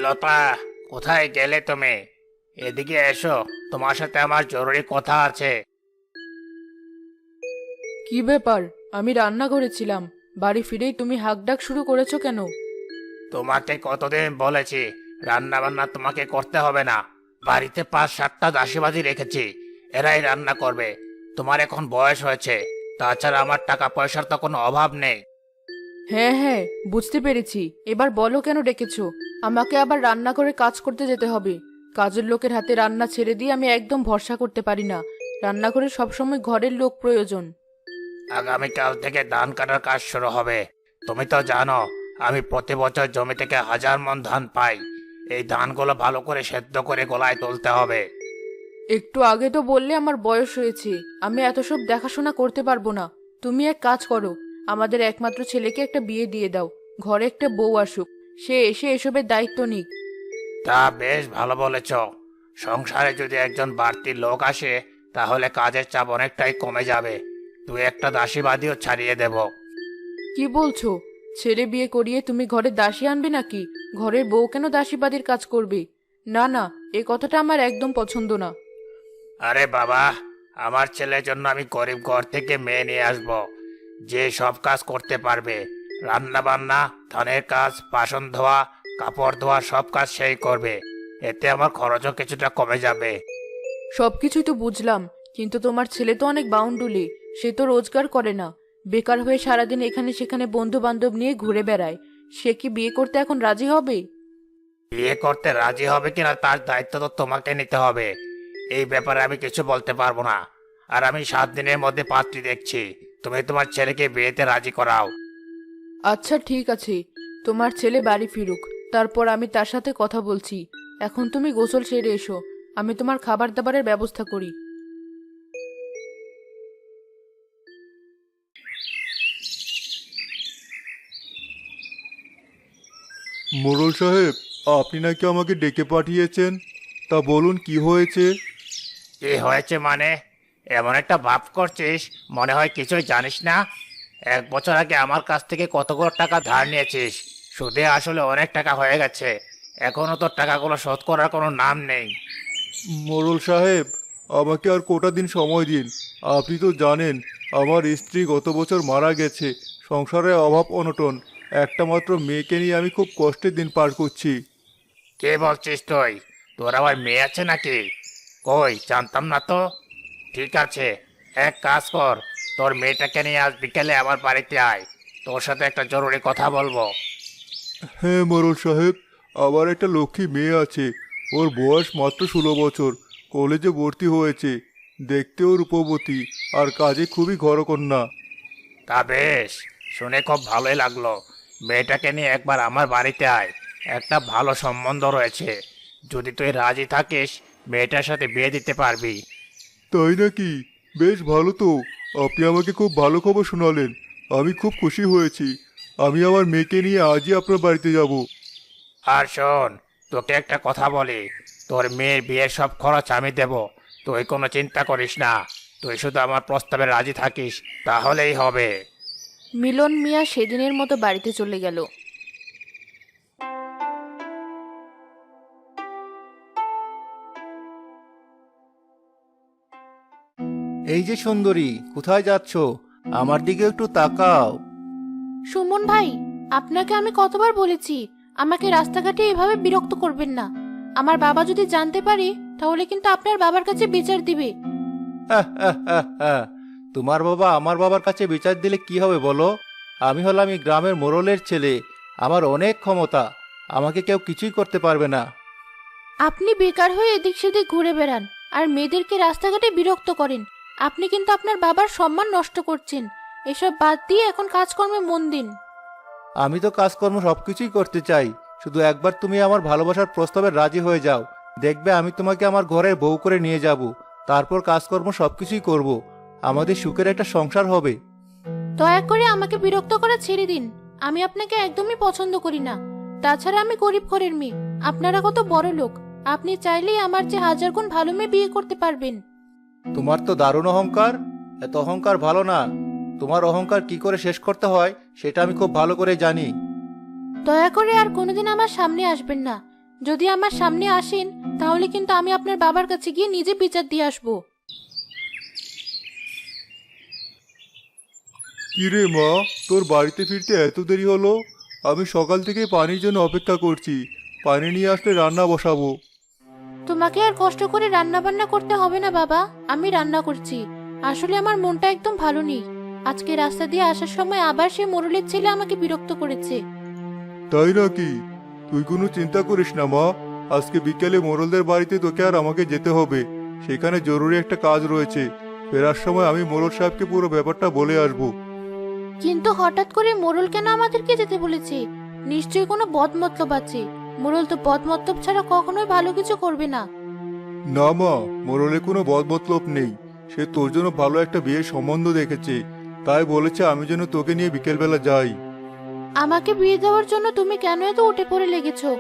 লতা, কোথায় গেলে তুমি? এদিকে এসো, তোমার সাথে আমার জরুরি কথা আছে। কি ব্যাপার? আমি রান্না করেছিলাম, বাড়ি ফিরেই তুমি হাঁকডাক শুরু করেছো কেন? তোমাকে কতদিন বলেছি রান্না বান্না তোমাকে করতে হবে না। বাড়িতে 5-7টা দাসীবাজি রেখেছি, এরাই রান্না করবে। তোমার এখন বয়স হয়েছে, তাছাড়া আমার টাকা পয়সার তো কোনো অভাব নেই। হ্যাঁ হ্যাঁ, বুঝতে পেরেছি। এবার বলো কেন ডেকেছো? আমাকে আবার রান্না করে কাজ করতে যেতে হবে। কাজের লোকের হাতে রান্না ছেড়ে দিয়ে আমি একদম ভরসা করতে পারি না। রান্না করে সবসময় ঘরের লোক প্রয়োজন। আগামীকাল থেকে ধান কাটার কাজ শুরু হবে। তুমি তো জানো আমি প্রতি বছর জমি থেকে 1000 মণ ধান পাই। এই ধানগুলো ভালো করে সেদ্ধ করে গোলায় তুলতে হবে। একটু আগে তো বললে আমার বয়স হয়েছে, আমি এত সব দেখাশোনা করতে পারবো না। তুমি এক কাজ করো, আমাদের একমাত্র ছেলেকে একটা বিয়ে দিয়ে দাও। ঘরে একটা বউ আসুক, সে এসে এসবের দায়িত্ব নিক। তা বেশ ভালো বলেছ। সংসারে যদি একজন বাড়তি লোক আসে তাহলে কাজের চাপ অনেকটাই কমে যাবে। তুই একটা দাসীবাদীও ছাড়িয়ে দেব। কি বলছো? ছেলে বিয়ে করিয়ে তুমি ঘরে দাসী আনবে নাকি? ঘরের বউ কেন দাসীবাদীর কাজ করবে? না না, এ কথাটা আমার একদম পছন্দ না। আরে বাবা, আমার ছেলের জন্য আমি গরিব ঘর থেকে মেয়ে নিয়ে আসব, যে সব কাজ করতে পারবে। রান্না বান্না, ধানের কাজ, বাসন ধোয়া, কাপড় ধোয়া সব কাজ সেই করবে। এতে আমার খরচও কিছুটা কমে যাবে। সবকিছুই তো বুঝলাম, কিন্তু তোমার ছেলে তো অনেক বাউন্ডুলে। সে তো রোজগার করে না, বেকার হয়ে সারাদিন এখানে সেখানে বন্ধু বান্ধব নিয়ে ঘুরে বেড়ায়। সে কি বিয়ে করতে এখন রাজি হবে? বিয়ে করতে রাজি হবে কিনা তার দায়িত্ব তো তোমাকে নিতে হবে। এই ব্যাপারে আমি কিছু বলতে পারবো না। আর আমি 7 দিনের মধ্যে পাত্রী দেখছি। তুমি তোমার ছেলেকে বিয়েতে রাজি করাও। আচ্ছা ঠিক আছে, তোমার ছেলে বাড়ি ফিরুক, তারপর আমি তার সাথে কথা বলছি। এখন তুমি গোসল সেরে এসো, আমি তোমার খাবার দাবারের ব্যবস্থা করি। মোড়ল সাহেব, আপনি নাকি আমাকে ডেকে পাঠিয়েছেন। তা বলুন কি হয়েছে? কি হয়েছে মানে? এমন একটা ভাব করছিস, মনে হয় কিছুই জানিস না। 1 বছর আগে আমার কাছ থেকে কতগুলো টাকা ধার নিয়েছিস। সুদে আসলে অনেক টাকা হয়ে গেছে। এখনো তোর টাকাগুলো শোধ করার কোনো নাম নেই। মোড়ল সাহেব, আমাকে আর কটা দিন সময় দিন। আপনি তো জানেন আমার স্ত্রী গত বছর মারা গেছে। সংসারে অভাব অনটন, একটা মাত্র মেয়েকে নিয়ে আমি খুব কষ্টের দিন পার করছি। কে বলছিস তুই? তোর আবার মেয়ে আছে নাকি? কই, জানতাম না তো। ঠিক আছে, এক কাজ কর, তোর মেয়েটাকে নিয়ে আজ বিকেলে আমার বাড়িতে আয়। তোর সাথে একটা জরুরি কথা বলবো। হ্যাঁ মোড়ল সাহেব, আমার একটা লক্ষ্মী মেয়ে আছে। ওর বয়স মাত্র 16 বছর, কলেজে ভর্তি হয়েছে। দেখতেও রূপবতী, আর কাজে খুবই ঘরকন্যা। তা বেশ, শুনে খুব ভালোই লাগলো। মেয়েটাকে নিয়ে একবার আমার বাড়িতে আয়। একটা ভালো সম্বন্ধ রয়েছে। যদি তুই রাজি থাকিস, মেয়েটার সাথে বিয়ে দিতে পারবি। তাই নাকি? বেশ ভালো তো। আপনি আমাকে খুব ভালো খবর শোনালেন, আমি খুব খুশি হয়েছি। আমি আমার মেয়েকে নিয়ে আজই আপনার বাড়িতে যাব। আর শোন, তোকে একটা কথা বলি, তোর মেয়ের বিয়ের সব খরচ আমি দেব। তুই কোনো চিন্তা করিস না। তুই শুধু আমার প্রস্তাবে রাজি থাকিস, তাহলেই হবে। মিলন মিয়া সেদিনের মতো বাড়িতে চলে গেল। এই যে সুন্দরী, কোথায় যাচ্ছ? আমার দিকে একটু তাকাও। সুমন ভাই, আপনাকে আমি কতবার বলেছি আমাকে রাস্তাঘাটে এভাবে বিরক্ত করবেন না। আমার বাবা যদি জানতে পারে তাহলে কিন্তু আপনার বাবার কাছে বিচার দিবে। তোমার বাবা আমার বাবার কাছে বিচার দিলে কি হবে বলো? আমি হলাম এই গ্রামের মোড়লের ছেলে। আমার অনেক ক্ষমতা, আমাকে কেউ কিছুই করতে পারবে না। আপনি বেকার হয়ে এদিক সেদিক ঘুরে বেড়ান আর মেয়েদেরকে রাস্তাঘাটে বিরক্ত করেন। আপনি কিন্তু আপনার বাবার সম্মান নষ্ট করছেন। এসব বাদ দিয়ে এখন কাজকর্মে মন দিন। আমি তো কাজকর্ম সবকিছুই করতে চাই, শুধু একবার তুমি আমার ভালোবাসার প্রস্তাবে রাজি হয়ে যাও। দেখবে আমি তোমাকে আমার ঘরের বউ করে নিয়ে যাব। তারপর কাজকর্ম সবকিছুই করব। আমাদের সুখের একটা সংসার হবে। দয়া করে আমাকে বিরক্ত করা ছেড়ে দিন। আমি আপনাকে একদমই পছন্দ করি না। তাছাড়া আমি গরিব ঘরের মেয়ে, আপনারা কত বড় লোক। আপনি চাইলেই আমার যে 1000 গুণ ভালো মেয়ে বিয়ে করতে পারবেন। তোমার তো দারুণ অহংকার। এত অহংকার ভালো না। তোমার অহংকার কি করে শেষ করতে হয় সেটা আমি খুব ভালো করে জানি। দয়া করে আর কোনোদিন আমার সামনে আসবেন না। যদি আমার সামনে আসেন তাহলে কিন্তু আমি আপনার বাবার কাছে গিয়ে নিজে বিচার দিয়ে আসবো। কিরে মা, তোর বাড়িতে ফিরতে এত দেরি হলো? আমি সকাল থেকে পানির জন্য অপেক্ষা করছি। পানি নিয়ে আসলে রান্না বসাবো। তোমাকে আর কষ্ট করে রান্না বান্না করতে হবে না বাবা, আমি রান্না করছি। আসলে আমার মনটা একদম ভালো নেই। আজকে রাস্তা দিয়ে আসার সময় আবার সেই মোড়লের ছেলে আমাকে বিরক্ত করেছে। তাই নাকি? তুই কোনো চিন্তা করিস না মা, আজকে বিকেলে মোড়লদের বাড়িতে তোকে আর আমাকে যেতে হবে। সেখানে জরুরি একটা কাজ রয়েছে। ফেরার সময় আমি মোড়ল সাহেবকে পুরো ব্যাপারটা বলে আসবো। কিন্তু হঠাৎ করে মোড়ল কেন আমাদেরকে যেতে বলেছে? নিশ্চয়ই কোনো বদমতলব আছে। মোড়ল তো বদমতলব ছাড়া কখনোই ভালো কিছু করবে না। না মা, মোড়লে কোনো বদমতলব নেই। সে তোর জন্য ভালো একটা বিয়ের সম্বন্ধ দেখেছে, তাই বলেছে আমি যেন তোকে নিয়ে বিকেলবেলা যাই। আমাকে বিয়ে দেওয়ার জন্য তুমি কেন এত উঠে পড়ে লেগেছো?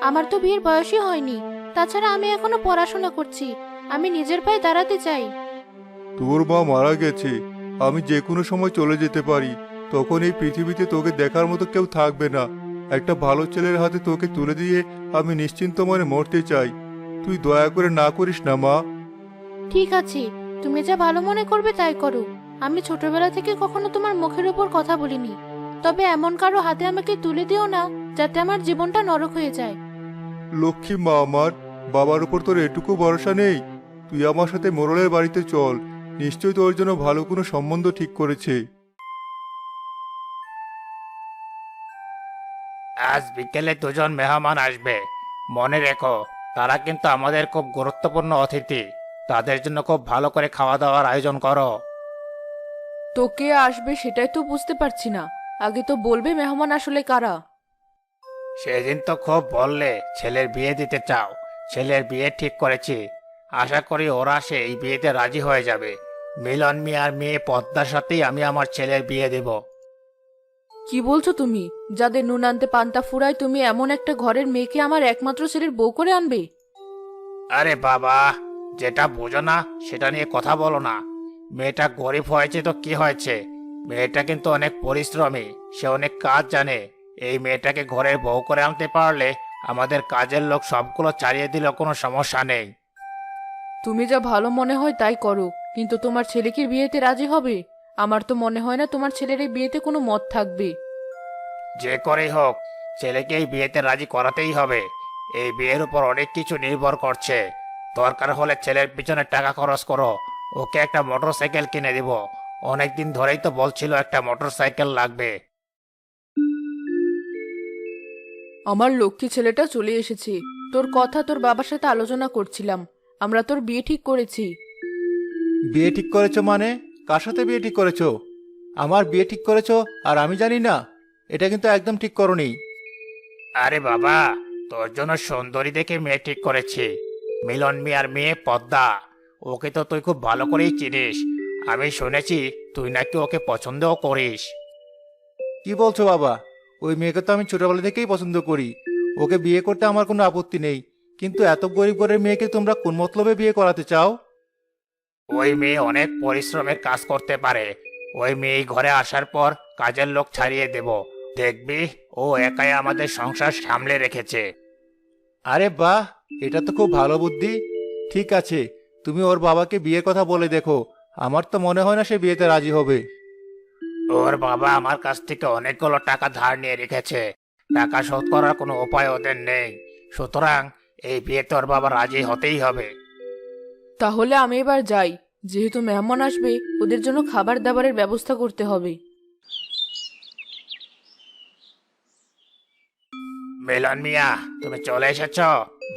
আমার তো বিয়ের বয়সই হয়নি। তাছাড়া আমি এখনো পড়াশোনা করছি। আমি নিজের পায়ে দাঁড়াতে চাই। তোর মা মারা গেছে, আমি যে কোনো সময় চলে যেতে পারি। তখন এই পৃথিবীতে তোকে দেখার মতো কেউ থাকবে না। একটা ভালো ছেলের হাতে তোকে তুলে দিয়ে আমি নিশ্চিন্ত মনে মরতে চাই। তুই দয়া করে না করিস না মা। ঠিক আছে, তুমি যা ভালো মনে করবে তাই করো। আমি ছোটবেলা থেকে কখনো তোমার মুখের উপর কথা বলিনি। তবে এমন কারো হাতে আমাকে তুলে দিও না যাতে আমার জীবনটা নরক হয়ে যায়। লক্ষ্মী মা আমার, বাবার উপর তোর এটুকু ভরসা নেই? তুই আমার সাথে মোড়লের বাড়িতে চল, নিশ্চয়ই তোর জন্য ভালো কোনো সম্বন্ধ ঠিক করেছে। আজ বিকেলে দুজন মেহমান আসবে, মনে রেখো। তারা কিন্তু আমাদের খুব গুরুত্বপূর্ণ অতিথি। তাদের জন্য খুব ভালো করে খাওয়া দাওয়ার আয়োজন করো। তো কে আসবে সেটাই তো বুঝতে পারছি না। আগে তো বলবে মেহমান আসলে কারা। সেদিন তো খুব বললে ছেলের বিয়ে দিতে চাও। ছেলের বিয়ে ঠিক করেছি। আশা করি ওরা সেই বিয়েতে রাজি হয়ে যাবে। মিলন মিয়ার মেয়ে পদ্মার সাথেই আমি আমার ছেলের বিয়ে দেব। কি বলছো তুমি? যাদের নুন আনতে পান্তা ফুরায় তুমি এমন একটা ঘরের মেয়েকে আমার একমাত্র ছেলের বউ করে আনবে? আরে বাবা, যেটা বোঝো না সেটা নিয়ে কথা বলো না। মেয়েটা গরিব হয়েছে তো কি হয়েছে? মেয়েটা কিন্তু অনেক পরিশ্রমী, সে অনেক কাজ জানে। এই মেয়েটাকে ঘরের বউ করে আনতে পারলে আমাদের কাজের লোক সবগুলো ছাড়িয়ে দিলেও কোনো সমস্যা নেই। তুমি যা ভালো মনে হয় তাই করো, কিন্তু তোমার ছেলে কি বিয়েতে রাজি হবে? আমার তো মনে হয় না তোমার ছেলের এই বিয়েতে কোনো মত থাকবে। যে করেই হোক, ছেলেকে এই বিয়েতে রাজি করাতেই হবে। এই বিয়ের উপর অনেক কিছু নির্ভর করছে। দরকার হলে ছেলের পিছনে টাকা খরচ করো। ওকে একটা মোটরসাইকেল কিনে দিব। অনেকদিন ধরেই তো বলছিল একটা মোটরসাইকেল লাগবে। আমার লক্ষ্মী ছেলেটা চলে এসেছে। তোর কথা তোর বাবার সাথে আলোচনা করছিলাম। আমরা তোর বিয়ে ঠিক করেছি। বিয়ে ঠিক করেছো মানে? কার সাথে বিয়ে ঠিক করেছো? আমার বিয়ে ঠিক করেছো আর আমি জানি না? এটা কিন্তু একদম ঠিক করোনি। আরে বাবা, তোর জন্য সুন্দরী দেখে মেয়ে ঠিক করেছি। মিলন মিয়ার মেয়ে পদ্মা। ওকে তো তুই খুব ভালো করেই চিনিস। আমি শুনেছি তুই নাকি ওকে পছন্দও করিস। কি বলছো বাবা? ওই মেয়েকে তো আমি ছোটবেলা থেকেই পছন্দ করি। ওকে বিয়ে করতে আমার কোনো আপত্তি নেই, কিন্তু এত গরিব ঘরের মেয়েকে তোমরা কোন মতলবে বিয়ে করাতে চাও? ওই মেয়ে অনেক পরিশ্রমের কাজ করতে পারে। ওই মেয়ে এই ঘরে আসার পর কাজের লোক ছাড়িয়ে দেব। দেখবি ও একাই আমাদের সংসার সামলে রেখেছে। আরে বাহ, এটা তো খুব ভালো বুদ্ধি। ঠিক আছে, তুমি ওর বাবাকে বিয়ের কথা বলে দেখো। আমার তো মনে হয় না সে বিয়েতে রাজি হবে। ওর বাবা আমার কাছ থেকে অনেকগুলো টাকা ধার নিয়ে রেখেছে। টাকা শোধ করার কোনো উপায় ওদের নেই। সুতরাং এই বিয়েতে ওর বাবা রাজি হতেই হবে। তাহলে আমি এবার যাই। যেহেতু মেহমান আসবে, ওদের জন্য খাবার দাবারের ব্যবস্থা করতে হবে। মিলন মিয়া, তুমি চলে এসেছ,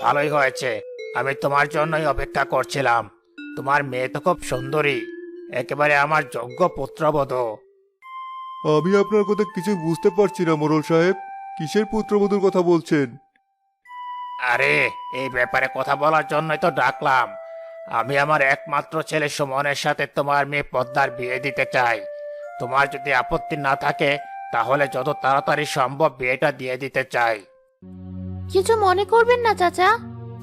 ভালোই হয়েছে। আমি তোমার জন্যই অপেক্ষা করছিলাম। তোমার মেয়ে তো খুব সুন্দরী, একেবারে আমার যোগ্য পুত্রবধূ। আমি আপনার কথা কিছু বুঝতে পারছি না মোড়ল সাহেব। কিসের পুত্রবধূর কথা বলছেন? আরে, এই ব্যাপারে কথা বলার জন্যই তো ডাকলাম। আমি আমার একমাত্র ছেলে সুমনের সাথে তোমার মেয়ে পদ্মার বিয়ে দিতে চাই। তোমার যদি আপত্তি না থাকে তাহলে যত তাড়াতাড়ি সম্ভব বিয়েটা দিয়ে দিতে চাই। কিছু মনে করবেন না চাচা।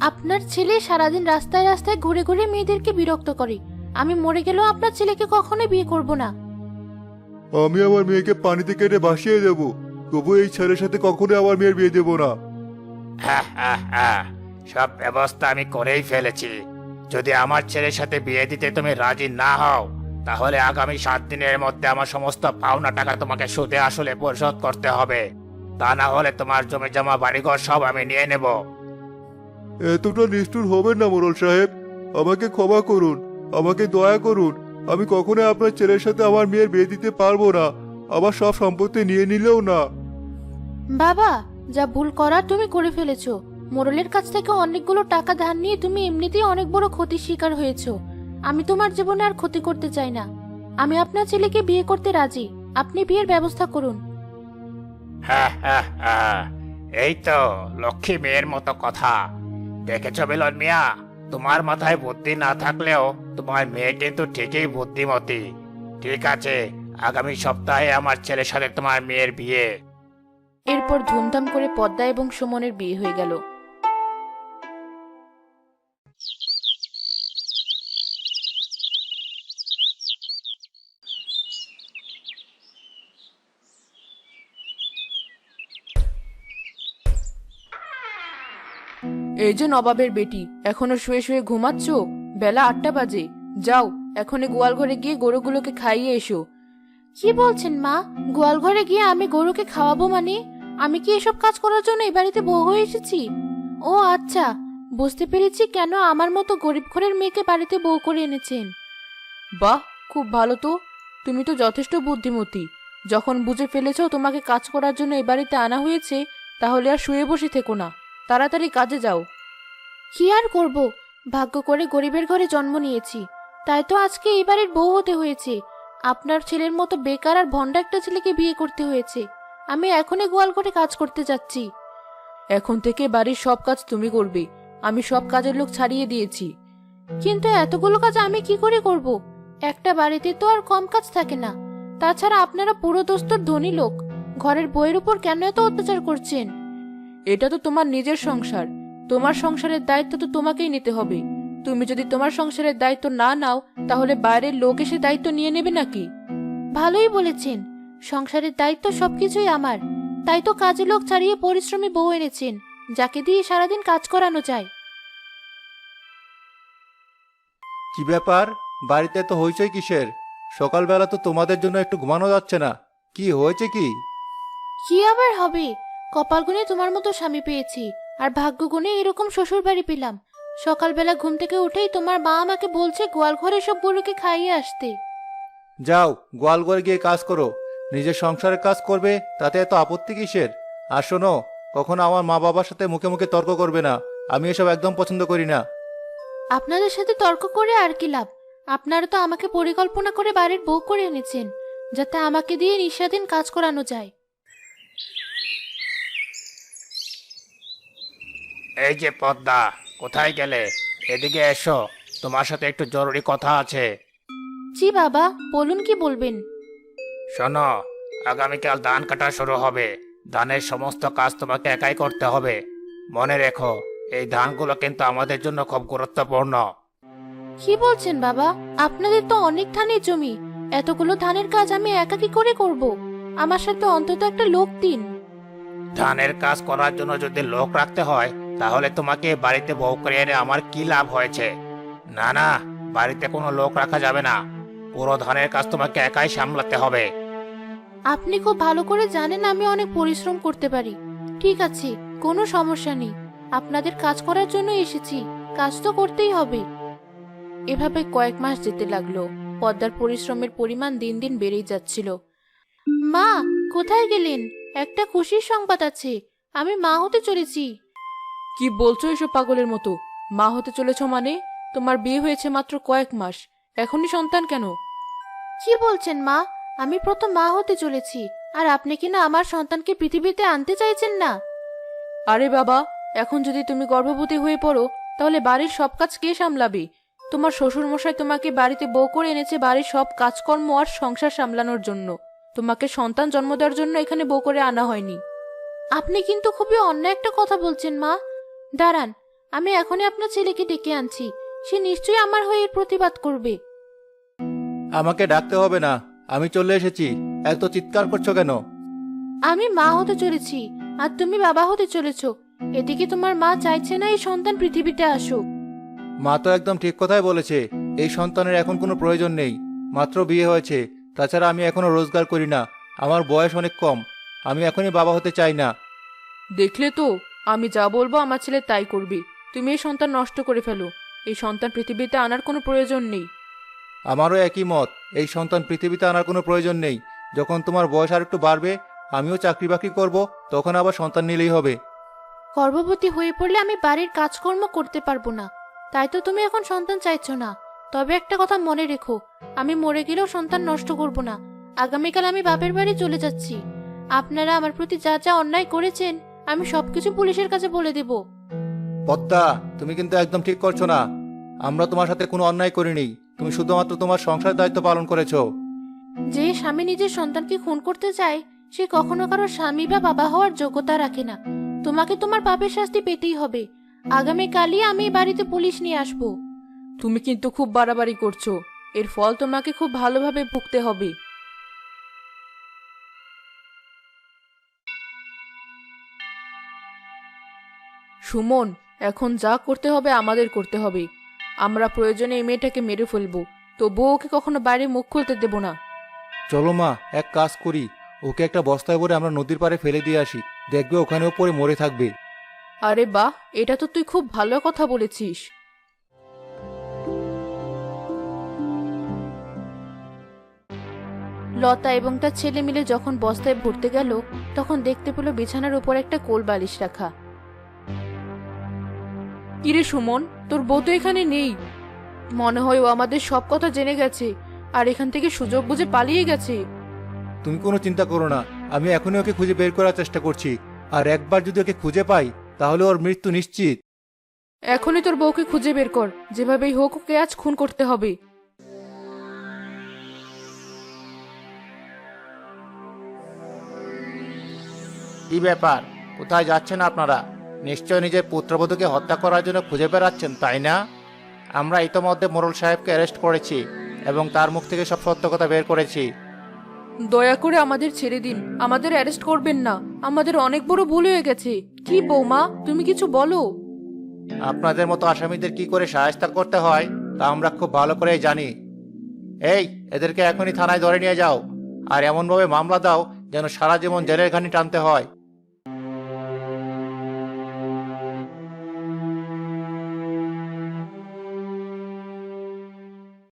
আপনার ছেলে সারাদিন রাস্তায় রাস্তায় ঘুরে ঘুরে মেয়েদেরকে বিরক্ত করে। আমি মরে গেলেও আপনার ছেলেকে কখনোই বিয়ে করব না। আমি আমার মেয়েকে পানিতে কেটে ভাসিয়ে দেব, তবু এই ছেলের সাথে কখনো আমার মেয়ের বিয়ে দেব না। হ্যাঁ হ্যাঁ হ্যাঁ, সব ব্যবস্থা আমি করেই ফেলেছি। যদি আমার ছেলের সাথে বিয়ে দিতে তুমি রাজি না হও, তাহলে আগামী 7 দিনের মধ্যে আমার সমস্ত পাওনা টাকা তোমাকে সুদে আসলে পরিশোধ করতে হবে। তা না হলে তোমার জমি জমা বাড়িঘর সব আমি নিয়ে নেব। এতটা নিষ্ঠুর হবেন না মোড়ল সাহেব, আমাকে ক্ষমা করুন, আমাকে দয়া করুন। আমি কখনোই আপনার ছেলের সাথে আমার মেয়ের বিয়ে দিতে পারবো না, আমার সব সম্পত্তি নিয়ে নিলেও না। বাবা, যা ভুল করার তুমি করে ফেলেছো। মোড়লের কাছ থেকে অনেকগুলো টাকা ধার নিয়ে তুমি এমনিতেই অনেক বড় ক্ষতির শিকার হয়েছো। আমি তোমার জীবনে আর ক্ষতি করতে চাই না। আমি আপনার ছেলেকে বিয়ে করতে রাজি। আপনি বিয়ের ব্যবস্থা করুন। হ্যাঁ হ্যাঁ হ্যাঁ, এই তো লক্ষ্মী মেয়ের মতো কথা। দেখেছো মিলন মিয়া, তোমার মাথায় বুদ্ধি না থাকলেও তোমার মেয়ে কিন্তু ঠিকই বুদ্ধিমতী। ঠিক আছে, আগামী সপ্তাহে আমার ছেলের সাথে তোমার মেয়ের বিয়ে। এরপর ধুমধাম করে পদ্মা এবং সুমনের বিয়ে হয়ে গেল। এই যে নবাবের বেটি, এখনো শুয়ে শুয়ে ঘুমাচ্ছ? বেলা 8টা বাজে। যাও, এখনই গোয়াল ঘরে গিয়ে গরুগুলোকে খাইয়ে এসো। কি বলছেন মা? গোয়াল ঘরে গিয়ে আমি গরুকে খাওয়াবো মানে? আমি কি এসব কাজ করার জন্য এই বাড়িতে বউ হয়ে এসেছি? ও আচ্ছা, বুঝতে পেরেছি কেন আমার মতো গরিব ঘরের মেয়েকে বাড়িতে বউ করে এনেছেন। বাহ, খুব ভালো তো। তুমি তো যথেষ্ট বুদ্ধিমতী। যখন বুঝে ফেলেছো তোমাকে কাজ করার জন্য এই বাড়িতে আনা হয়েছে, তাহলে আর শুয়ে বসে থেকো না, তাড়াতাড়ি কাজে যাও। কি আর করব, ভাগ্য করে গরিবের ঘরে জন্ম নিয়েছি, তাই তো আজকে এই বাড়ির বউ হতে হয়েছে। আপনার ছেলের মতো বেকার আর ভন্ডা একটা ছেলেকে বিয়ে করতে হয়েছে। আমি এখনই গোয়াল ঘরে কাজ করতে যাচ্ছি। এখন থেকে বাড়ির সব কাজ তুমি করবে। আমি সব কাজের লোক ছাড়িয়ে দিয়েছি। কিন্তু এতগুলো কাজ আমি কি করে করব? একটা বাড়িতে তো আর কম কাজ থাকে না। তাছাড়া আপনারা পুরো দস্তুর ধনী লোক, ঘরের বইয়ের উপর কেন এত অত্যাচার করছেন? এটা তো তোমার নিজের সংসার, তোমার সংসারের দায়িত্ব তো তোমাকেই নিতে হবে। তুমি যদি তোমার সংসারের দায়িত্ব না নাও, তাহলে বাইরের লোক এসে দায়িত্ব নিয়ে নেবে নাকি? ভালোই বলেছেন, সংসারের দায়িত্ব সবকিছুই আমার। তাই তো কাজে লোক ছাড়িয়ে পরিশ্রমী বউ এনেছেন, যাকে দিয়ে সারাদিন কাজ করানো যায়। কি ব্যাপার, বাড়িতে তো হইচই কিসের? সকালবেলা তো তোমাদের জন্য একটু ঘুমানো যাচ্ছে না, কি হয়েছে কি? কি আবার হবে, কপাল গুনে তোমার মতো স্বামী পেয়েছি, আর ভাগ্য গুনে এরকম শ্বশুর বাড়ি পেলাম। সকালবেলা ঘুম থেকে উঠেই তোমার মা আমাকে বলছে গোয়াল ঘরে সব গরুকে খাইয়ে আসতে। যাও, গোয়াল ঘরে গিয়ে কাজ করো। নিজের সংসারের কাজ করবে, তাতে এত আপত্তি কিসের? আর শোনো, কখনো আমার মা বাবার সাথে মুখে মুখে তর্ক করবে না। আমি এসব একদম পছন্দ করি না। আপনাদের সাথে তর্ক করে আর কি লাভ? আপনারা তো আমাকে পরিকল্পনা করে বাড়ির বউ করে এনেছেন, যাতে আমাকে দিয়ে নিঃস্বাধীন কাজ করানো যায়। এই যে পদ্মা, কোথায় গেলে? এদিকে এসো, তোমার সাথে একটু জরুরি কথা আছে। জি বাবা, বলুন কি বলবেন। শোনো, আগামীকাল ধান কাটা শুরু হবে। ধানের সমস্ত কাজ তোমাকে একাই করতে হবে। মনে রেখো, এই ধানগুলো কিন্তু আমাদের জন্য খুব গুরুত্বপূর্ণ। কি বলছেন বাবা? আপনাদের তো অনেক ধানের জমি, এতগুলো ধানের কাজ আমি একা কি করে করব? আমার সাথে অন্তত একটা লোক দিন। ধানের কাজ করার জন্য যদি লোক রাখতে হয়, তাহলে তোমাকে বাড়িতে বউ করে এনে আমার কি লাভ হয়েছে? না না, বাড়িতে কোনো লোক রাখা যাবে না। পুরো ধানের কাজ তোমাকে একাই সামলাতে হবে। আপনি খুব ভালো করে জানেন আমি অনেক পরিশ্রম করতে পারি। ঠিক আছে, কোনো সমস্যা নেই। আপনাদের কাজ করার জন্য এসেছি, কাজ তো করতেই হবে। এভাবে কয়েক মাস যেতে লাগলো। পদ্মার পরিশ্রমের পরিমাণ দিন দিন বেড়েই যাচ্ছিল। মা, কোথায় গেলেন? একটা খুশির সংবাদ আছে, আমি মা হতে চলেছি। কি বলছো এসব পাগলের মতো? মা হতে চলেছ মানে? তোমার বিয়ে হয়েছে মাত্র কয়েক মাস, এখনই সন্তান কেন? কি বলছেন মা? আমি প্রথম মা হতে চলেছি, আর আপনি কিনা আমার সন্তানকে পৃথিবীতে আনতে চাইছেন না? আরে বাবা, এখন যদি তুমি গর্ভবতী হয়ে পড়ো, তাহলে বাড়ির সব কাজ কে সামলাবে? তোমার শ্বশুর মশাই তোমাকে বাড়িতে বউ করে এনেছে বাড়ির সব কাজকর্ম আর সংসার সামলানোর জন্য। তোমাকে সন্তান জন্ম দেওয়ার জন্য এখানে বউ করে আনা হয়নি। আপনি কিন্তু খুবই অন্য একটা কথা বলছেন মা। দাঁড়ান, আমি এখনই আপনার ছেলেকে ডেকে আনছি, সে নিশ্চয়ই আমার হয়ে এর প্রতিবাদ করবে। আমাকে ডাকতে হবে না, আমি চলে এসেছি। এত চিৎকার করছো কেন? আমি মা হতে চলেছি, আর তুমি বাবা হতে চলেছ। এদিকে তোমার মা চাইছে না এই সন্তান পৃথিবীতে আসুক। মা তো একদম ঠিক কথাই বলেছে। এই সন্তানের এখন কোনো প্রয়োজন নেই। মাত্র বিয়ে হয়েছে। তাছাড়া আমি এখনো রোজগার করি না। আমার বয়স অনেক কম। আমি এখনই বাবা হতে চাই না। দেখলে তো, আমি যা বলবো আমার ছেলে তাই করবে। তুমি এই সন্তান নষ্ট করে ফেলো। এই সন্তান পৃথিবীতে আনার কোনো প্রয়োজন নেই। আমারও একই মত। এই সন্তান পৃথিবীতে আনার কোনো প্রয়োজন নেই। যখন তোমার বয়স আর একটু বাড়বে, আমিও চাকরি বাকরি করব, তখন আবার সন্তান নিলেই হবে। গর্ভবতী হয়ে পড়লে আমি বাড়ির কাজকর্ম করতে পারবো না। তাই তো তুমি এখন সন্তান চাইছো না। তবে একটা কথা মনে রেখো, আমি মরে গেলেও সন্তান নষ্ট করব না। আগামীকাল আমি বাপের বাড়ি চলে যাচ্ছি। আপনারা আমার প্রতি যা যা অন্যায় করেছেন আমি সবকিছু পুলিশের কাছে বলে দেব। পদ্মা, তুমি কিন্তু একদম ঠিক করছো না। আমরা তোমার সাথে কোনো অন্যায় করিনি। তুমি শুধুমাত্র তোমার সংসার দায়িত্ব পালন করেছো। যে স্বামী নিজের সন্তানকে খুন করতে চায় সে কখনো কারো স্বামী বা বাবা হওয়ার যোগ্যতা রাখে না। তোমাকে তোমার পাপের শাস্তি পেতেই হবে। আগামীকালই আমি এই বাড়িতে পুলিশ নিয়ে আসবো। তুমি কিন্তু খুব বাড়াবাড়ি করছো। এর ফল তোমাকে খুব ভালোভাবে ভুগতে হবে। সুমন, এখন যা করতে হবে আমাদের করতে হবে। আমরা প্রয়োজনে এই মেয়েটাকে মেরে ফেলবো, তবুও ওকে কখনো বাইরে মুখ খুলতে দেব না। চলো মা, এক কাজ করি। ওকে একটা বস্তায় ভরে আমরা নদীর পাড়ে ফেলে দিয়ে আসি। দেখবে ওখানেও পড়ে মরে থাকবে। আরে বাহ, এটা তো তুই খুব ভালো কথা বলেছিস। লতা এবং তার ছেলে মিলে যখন বস্তায় ভরতে গেল তখন দেখতে পেল বিছানার উপর একটা কোল বালিশ রাখা। কিরে সুমন, তোর বউ তো এখানে নেই। মনে হয় ও আমাদের সব কথা জেনে গেছে আর এখান থেকে সুযোগ বুঝে পালিয়ে গেছে। তুমি কোনো চিন্তা করো না। আমি এখনই ওকে খুঁজে বের করার চেষ্টা করছি। আর একবার যদি ওকে খুঁজে পাই, তাহলে ওর মৃত্যু নিশ্চিত। এখনই তোর বউকে খুঁজে বের কর। যেভাবেই হোক ওকে আজ খুন করতে হবে। কি ব্যাপার? কোথায় যাচ্ছেন আপনারা? নিশ্চয় নিজের পুত্রবধূকে হত্যা করার জন্য খুঁজে বেড়াচ্ছেন, তাই না? আমরা ইতোমধ্যে মোড়ল সাহেবকে অ্যারেস্ট করেছি এবং তার মুখ থেকে সব সত্য কথা বের করেছি। দয়া করে আমাদের ছেড়ে দিন। আমাদের অ্যারেস্ট করবেন না। আমাদের অনেক বড় ভুল হয়ে গেছে। কি বৌমা, তুমি কিছু বলো। আপনাদের মতো আসামিদের কি করে সাহায্য করতে হয় তা আমরা খুব ভালো করেই জানি। এই, এদেরকে এখনই থানায় ধরে নিয়ে যাও। আর এমনভাবে মামলা দাও যেন সারা জীবন জেলের ঘানি টানতে হয়।